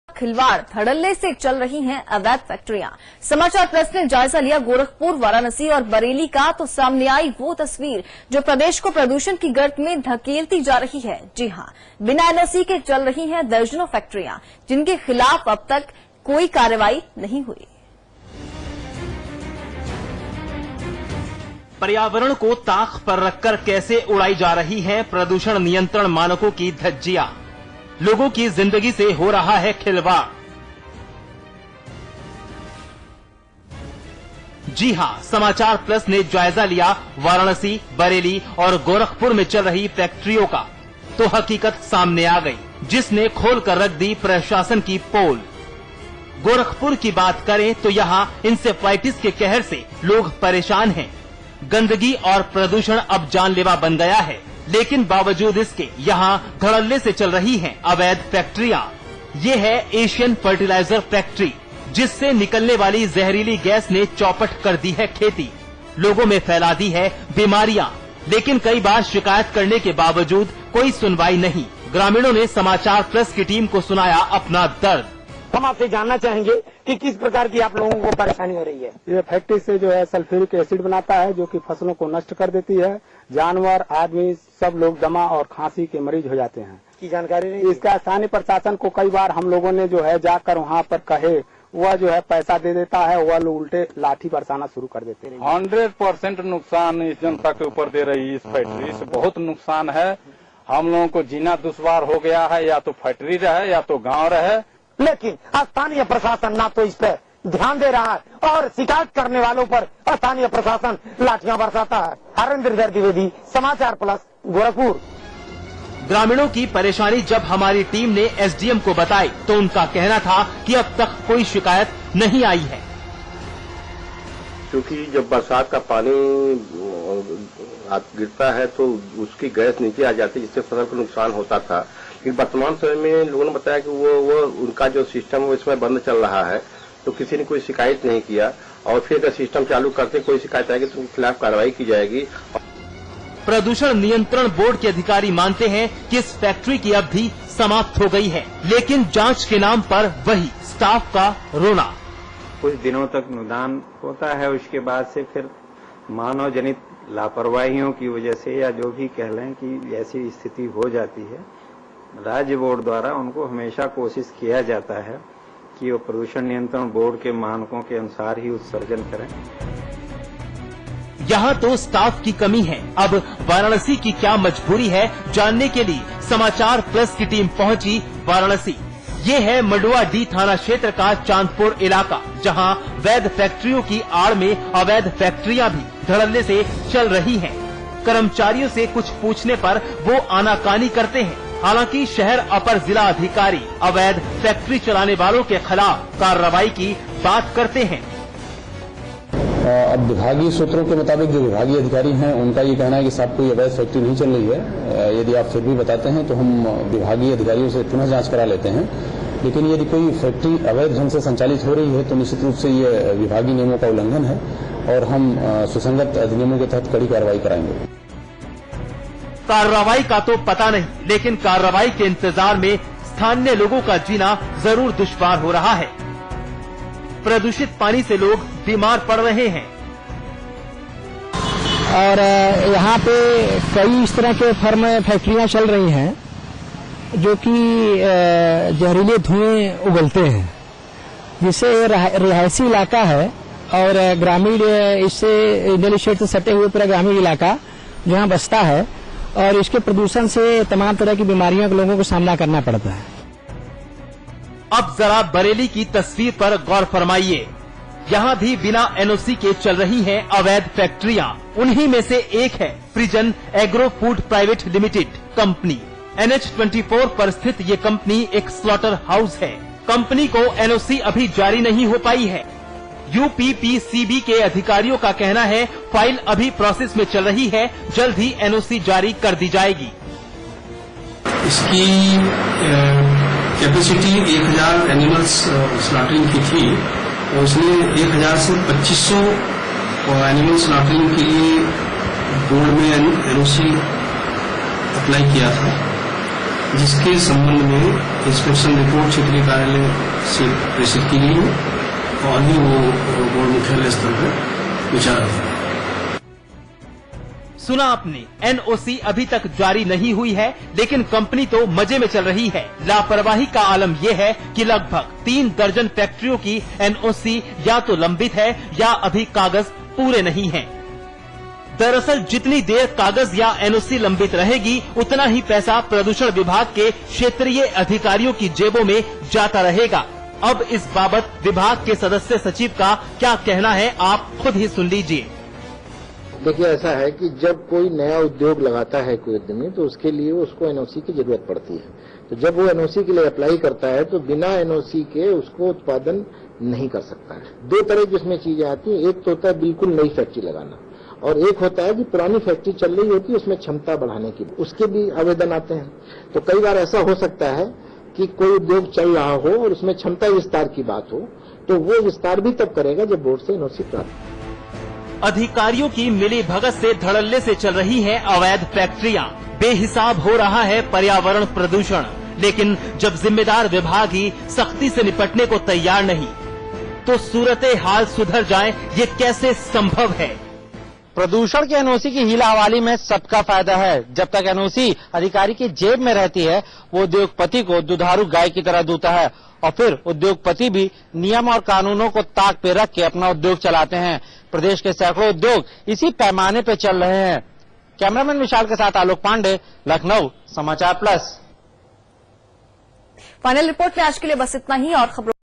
खिलवाड़ धड़ल्ले से चल रही हैं अवैध फैक्ट्रियां। समाचार प्लस ने जायजा लिया गोरखपुर, वाराणसी और बरेली का, तो सामने आई वो तस्वीर जो प्रदेश को प्रदूषण की गर्त में धकेलती जा रही है। जी हां, बिना एनओसी के चल रही हैं दर्जनों फैक्ट्रियां, जिनके खिलाफ अब तक कोई कार्रवाई नहीं हुई। पर्यावरण को ताक पर रखकर कैसे उड़ाई जा रही हैं प्रदूषण नियंत्रण मानकों की धज्जियां। लोगों की जिंदगी से हो रहा है खिलवाड़। जी हां, समाचार प्लस ने जायजा लिया वाराणसी, बरेली और गोरखपुर में चल रही फैक्ट्रियों का, तो हकीकत सामने आ गई, जिसने खोलकर रख दी प्रशासन की पोल। गोरखपुर की बात करें तो यहां इंसेफ्लाइटिस के कहर से लोग परेशान हैं। गंदगी और प्रदूषण अब जानलेवा बन गया है, लेकिन बावजूद इसके यहाँ धड़ल्ले से चल रही हैं अवैध फैक्ट्रियां। ये है एशियन फर्टिलाइजर फैक्ट्री, जिससे निकलने वाली जहरीली गैस ने चौपट कर दी है खेती, लोगों में फैला दी है बीमारियां। लेकिन कई बार शिकायत करने के बावजूद कोई सुनवाई नहीं। ग्रामीणों ने समाचार प्लस की टीम को सुनाया अपना दर्द। हम आपसे जानना चाहेंगे कि किस प्रकार की आप लोगों को परेशानी हो रही है। ये फैक्ट्री से जो है सल्फ्यूरिक एसिड बनाता है, जो कि फसलों को नष्ट कर देती है। जानवर, आदमी, सब लोग दमा और खांसी के मरीज हो जाते हैं। की जानकारी नहीं। इसका स्थानीय प्रशासन को कई बार हम लोगों ने जो है जाकर वहाँ पर कहे, वह जो है पैसा दे देता है, वह लोग उल्टे लाठी बरसाना शुरू कर देते हैं। 100% नुकसान इस जनता के ऊपर दे रही है। इस फैक्ट्री से बहुत नुकसान है। हम लोगों को जीना दुश्वार हो गया है। या तो फैक्ट्री रहे या तो गाँव रहे, लेकिन स्थानीय प्रशासन ना तो इस पर ध्यान दे रहा है और शिकायत करने वालों पर स्थानीय प्रशासन लाठियां बरसाता है। हरेंद्र द्विवेदी, समाचार प्लस, गोरखपुर। ग्रामीणों की परेशानी जब हमारी टीम ने एसडीएम को बताई, तो उनका कहना था कि अब तक कोई शिकायत नहीं आई है। क्योंकि जब बरसात का पानी गिरता है तो उसकी गैस नीचे आ जाती है, जिससे फसल को नुकसान होता था। लेकिन वर्तमान समय में लोगों ने बताया कि वो उनका जो सिस्टम है इसमें बंद चल रहा है, तो किसी ने कोई शिकायत नहीं किया। और फिर अगर सिस्टम चालू करते कोई शिकायत आएगी तो उनके खिलाफ कार्रवाई की जाएगी। प्रदूषण नियंत्रण बोर्ड के अधिकारी मानते हैं कि इस फैक्ट्री की अवधि समाप्त हो गई है, लेकिन जांच के नाम पर वही स्टाफ का रोना। कुछ दिनों तक निदान होता है, उसके बाद से फिर मानव जनित लापरवाहियों की वजह से या जो भी कह लें कि ऐसी स्थिति हो जाती है। राज्य बोर्ड द्वारा उनको हमेशा कोशिश किया जाता है कि वो प्रदूषण नियंत्रण बोर्ड के मानकों के अनुसार ही उत्सर्जन करें। यहाँ तो स्टाफ की कमी है। अब वाराणसी की क्या मजबूरी है, जानने के लिए समाचार प्लस की टीम पहुंची वाराणसी। ये है मंडुआडीह थाना क्षेत्र का चांदपुर इलाका, जहाँ वैध फैक्ट्रियों की आड़ में अवैध फैक्ट्रियां भी धड़ल्ले से चल रही हैं। कर्मचारियों से कुछ पूछने पर वो आनाकानी करते हैं। हालांकि शहर अपर जिला अधिकारी अवैध फैक्ट्री चलाने वालों के खिलाफ कार्रवाई की बात करते हैं। अब विभागीय सूत्रों के मुताबिक जो विभागीय अधिकारी हैं, उनका ये कहना है कि साहब कोई अवैध फैक्ट्री नहीं चल रही है। यदि आप फिर भी बताते हैं तो हम विभागीय अधिकारियों से पुनः जांच करा लेते हैं। लेकिन यदि कोई फैक्ट्री अवैध ढंग से संचालित हो रही है तो निश्चित रूप से ये विभागीय नियमों का उल्लंघन है और हम सुसंगत अधिनियमों के तहत कड़ी कार्रवाई कराएंगे। कार्रवाई का तो पता नहीं, लेकिन कार्रवाई के इंतजार में स्थानीय लोगों का जीना जरूर दुश्वार हो रहा है। प्रदूषित पानी से लोग बीमार पड़ रहे हैं और यहाँ पे कई इस तरह के फैक्ट्रियां चल रही हैं जो कि जहरीले धुएं उगलते हैं, जिससे रिहायशी इलाका है और ग्रामीण इससे इंडस्ट्रियल क्षेत्र से सटे हुए पूरा ग्रामीण इलाका जहाँ बसता है और इसके प्रदूषण से तमाम तरह की बीमारियों के लोगों को सामना करना पड़ता है। अब जरा बरेली की तस्वीर पर गौर फरमाइए। यहाँ भी बिना एनओसी के चल रही हैं अवैध फैक्ट्रियां। उन्हीं में से एक है prison agro food private limited company. NH24 पर स्थित ये कंपनी एक स्लॉटर हाउस है। कंपनी को एनओसी अभी जारी नहीं हो पाई है। यूपीपीसीबी के अधिकारियों का कहना है फाइल अभी प्रोसेस में चल रही है, जल्द ही एनओसी जारी कर दी जाएगी। इसकी कैपेसिटी 1000 एनिमल्स स्लॉटरिंग की थी और उसने 1000 से 2500 एनिमल स्लॉटरिंग के लिए बोर्ड में एनओसी अप्लाई किया था, जिसके संबंध में इंस्पेक्शन रिपोर्ट क्षेत्रीय कार्यालय से प्रेषित की गई है और अभी वो बोर्ड मुख्यालय स्तर पर विचार है। सुना आपने, एनओसी अभी तक जारी नहीं हुई है, लेकिन कंपनी तो मजे में चल रही है। लापरवाही का आलम यह है कि लगभग 3 दर्जन फैक्ट्रियों की एनओसी या तो लंबित है या अभी कागज पूरे नहीं हैं। दरअसल जितनी देर कागज या एनओसी लंबित रहेगी, उतना ही पैसा प्रदूषण विभाग के क्षेत्रीय अधिकारियों की जेबों में जाता रहेगा। अब इस बाबत विभाग के सदस्य सचिव का क्या कहना है, आप खुद ही सुन लीजिए। देखिए, ऐसा है कि जब कोई नया उद्योग लगाता है कोई उद्यमी, तो उसके लिए उसको एनओसी की जरूरत पड़ती है। तो जब वो एनओसी के लिए अप्लाई करता है तो बिना एनओसी के उसको उत्पादन नहीं कर सकता है। 2 तरह की उसमें चीजें आती हैं। एक तो होता है बिल्कुल नई फैक्ट्री लगाना, और एक होता है कि पुरानी फैक्ट्री चल रही होती है, उसमें क्षमता बढ़ाने की, उसके भी आवेदन आते हैं। तो कई बार ऐसा हो सकता है कि कोई उद्योग चल रहा हो और उसमें क्षमता विस्तार की बात हो, तो वो विस्तार भी तब करेगा जब बोर्ड से एनओसी प्राप्त। अधिकारियों की मिली भगत से धड़ल्ले से चल रही है अवैध फैक्ट्रियां, बेहिसाब हो रहा है पर्यावरण प्रदूषण, लेकिन जब जिम्मेदार विभाग ही सख्ती से निपटने को तैयार नहीं, तो सूरत हाल सुधर जाए ये कैसे संभव है। प्रदूषण के एनओसी की हीला हवाली में सबका फायदा है। जब तक एनओसी अधिकारी की जेब में रहती है, वो उद्योगपति को दुधारू गाय की तरह दूता है, और फिर उद्योगपति भी नियम और कानूनों को ताक पे रख के अपना उद्योग चलाते हैं। प्रदेश के सैकड़ों उद्योग इसी पैमाने पे चल रहे हैं। कैमरामैन विशाल के साथ आलोक पांडे, लखनऊ, समाचार प्लस। फाइनल रिपोर्ट में आज के लिए बस इतना ही, और खबरों